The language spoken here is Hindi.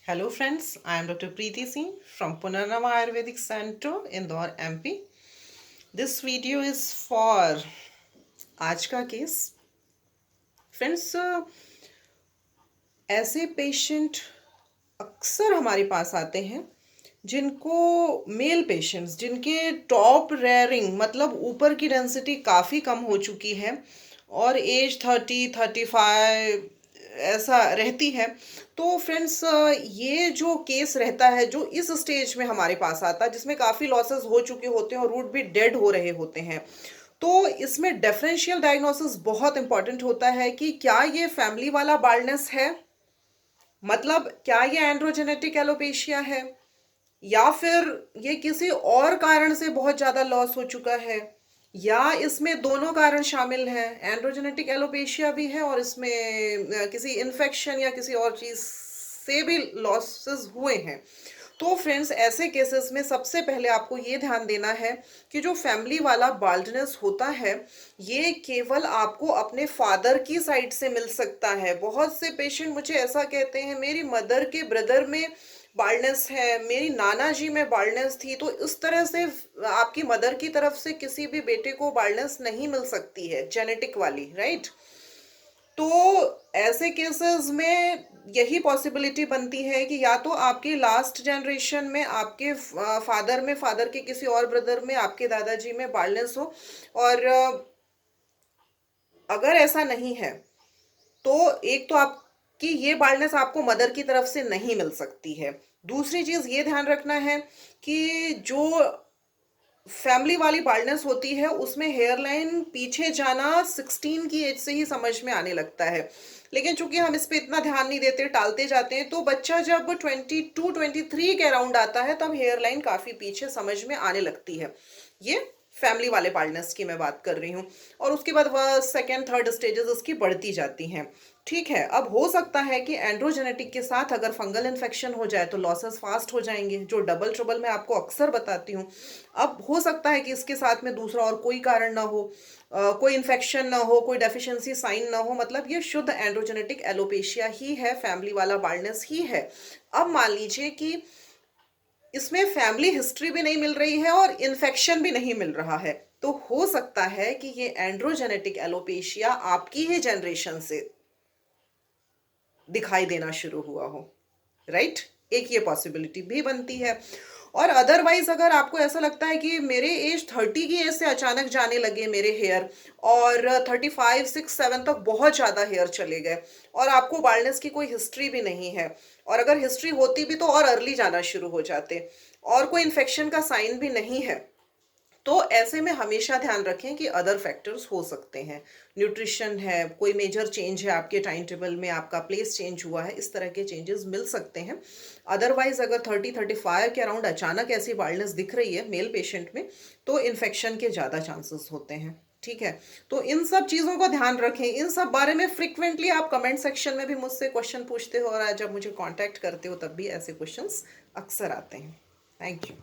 Hello friends, I am Dr. Preeti Singh from Punarnama Ayurvedic Center, Indore, MP. This video is for आज का केस. फ्रेंड्स, ऐसे पेशेंट अक्सर हमारे पास आते हैं जिनको मेल पेशेंट्स जिनके टॉप रेयरिंग मतलब ऊपर की डेंसिटी काफ़ी कम हो चुकी है और एज 30-35 ऐसा रहती है. तो फ्रेंड्स, ये जो केस रहता है जो इस स्टेज में हमारे पास आता है जिसमें काफ़ी लॉसेस हो चुके होते हैं और रूट भी डेड हो रहे होते हैं, तो इसमें डिफरेंशियल डायग्नोसिस बहुत इंपॉर्टेंट होता है कि क्या ये फैमिली वाला बाल्डनेस है, मतलब क्या ये एंड्रोजेनेटिक एलोपेशिया है या फिर ये किसी और कारण से बहुत ज़्यादा लॉस हो चुका है, या इसमें दोनों कारण शामिल हैं, एंड्रोजेनेटिक एलोपेशिया भी है और इसमें किसी इन्फेक्शन या किसी और चीज़ से भी लॉसेस हुए हैं. तो फ्रेंड्स, ऐसे केसेस में सबसे पहले आपको ये ध्यान देना है कि जो फैमिली वाला बाल्डनेस होता है ये केवल आपको अपने फादर की साइड से मिल सकता है. बहुत से पेशेंट मुझे ऐसा कहते हैं मेरी मदर के ब्रदर में बाल्डनेस है, मेरी नाना जी में बाल्डनेस थी. तो इस तरह से आपकी मदर की तरफ से किसी भी बेटे को बाल्डनेस नहीं मिल सकती है जेनेटिक वाली, राइट. तो ऐसे केसेस में यही पॉसिबिलिटी बनती है कि या तो आपकी लास्ट जनरेशन में आपके फादर में, फादर के किसी और ब्रदर में, आपके दादाजी में बाल्डनेस हो. और अगर ऐसा नहीं है तो एक तो आपकी ये बाल्डनेस आपको मदर की तरफ से नहीं मिल सकती है. दूसरी चीज ये ध्यान रखना है कि जो फैमिली वाली बाल्डनेस होती है उसमें हेयर लाइन पीछे जाना 16 की एज से ही समझ में आने लगता है. लेकिन चूंकि हम इस पे इतना ध्यान नहीं देते, टालते जाते हैं, तो बच्चा जब 22-23 के अराउंड आता है तब हेयर लाइन काफी पीछे समझ में आने लगती है. ये फैमिली वाले बाल्डनेस की मैं बात कर रही हूँ. और उसके बाद वह सेकेंड थर्ड स्टेजेस उसकी बढ़ती जाती हैं. ठीक है, अब हो सकता है कि एंड्रोजेनेटिक के साथ अगर फंगल इन्फेक्शन हो जाए तो लॉसेस फास्ट हो जाएंगे, जो डबल ट्रबल मैं आपको अक्सर बताती हूँ. अब हो सकता है कि इसके साथ में दूसरा और कोई कारण ना हो, कोई इन्फेक्शन ना हो, कोई डेफिशिएंसी साइन ना हो, मतलब ये शुद्ध एंड्रोजेनेटिक एलोपेशिया ही है, फैमिली वाला बाल्डनेस ही है. अब मान लीजिए कि इसमें फैमिली हिस्ट्री भी नहीं मिल रही है और इन्फेक्शन भी नहीं मिल रहा है, तो हो सकता है कि ये एंड्रोजेनेटिक एलोपेशिया आपकी ही जनरेशन से दिखाई देना शुरू हुआ हो, राइट. एक ये पॉसिबिलिटी भी बनती है. और अदरवाइज अगर आपको ऐसा लगता है कि मेरे एज 30 की एज से अचानक जाने लगे मेरे हेयर और 35-6-7 तक बहुत ज़्यादा हेयर चले गए और आपको बाल्डनेस की कोई हिस्ट्री भी नहीं है, और अगर हिस्ट्री होती भी तो और अर्ली जाना शुरू हो जाते, और कोई इन्फेक्शन का साइन भी नहीं है, तो ऐसे में हमेशा ध्यान रखें कि अदर फैक्टर्स हो सकते हैं. न्यूट्रिशन है, कोई मेजर चेंज है आपके टाइम टेबल में, आपका प्लेस चेंज हुआ है, इस तरह के चेंजेस मिल सकते हैं. अदरवाइज अगर 30-35 के अराउंड अचानक ऐसी बाल्डनेस दिख रही है मेल पेशेंट में तो इन्फेक्शन के ज़्यादा चांसेस होते हैं. ठीक है, तो इन सब चीज़ों का ध्यान रखें. इन सब बारे में फ्रिक्वेंटली आप कमेंट सेक्शन में भी मुझसे क्वेश्चन पूछते हो और जब मुझे कांटेक्ट करते हो तब भी ऐसे क्वेश्चंस अक्सर आते हैं. Thank you.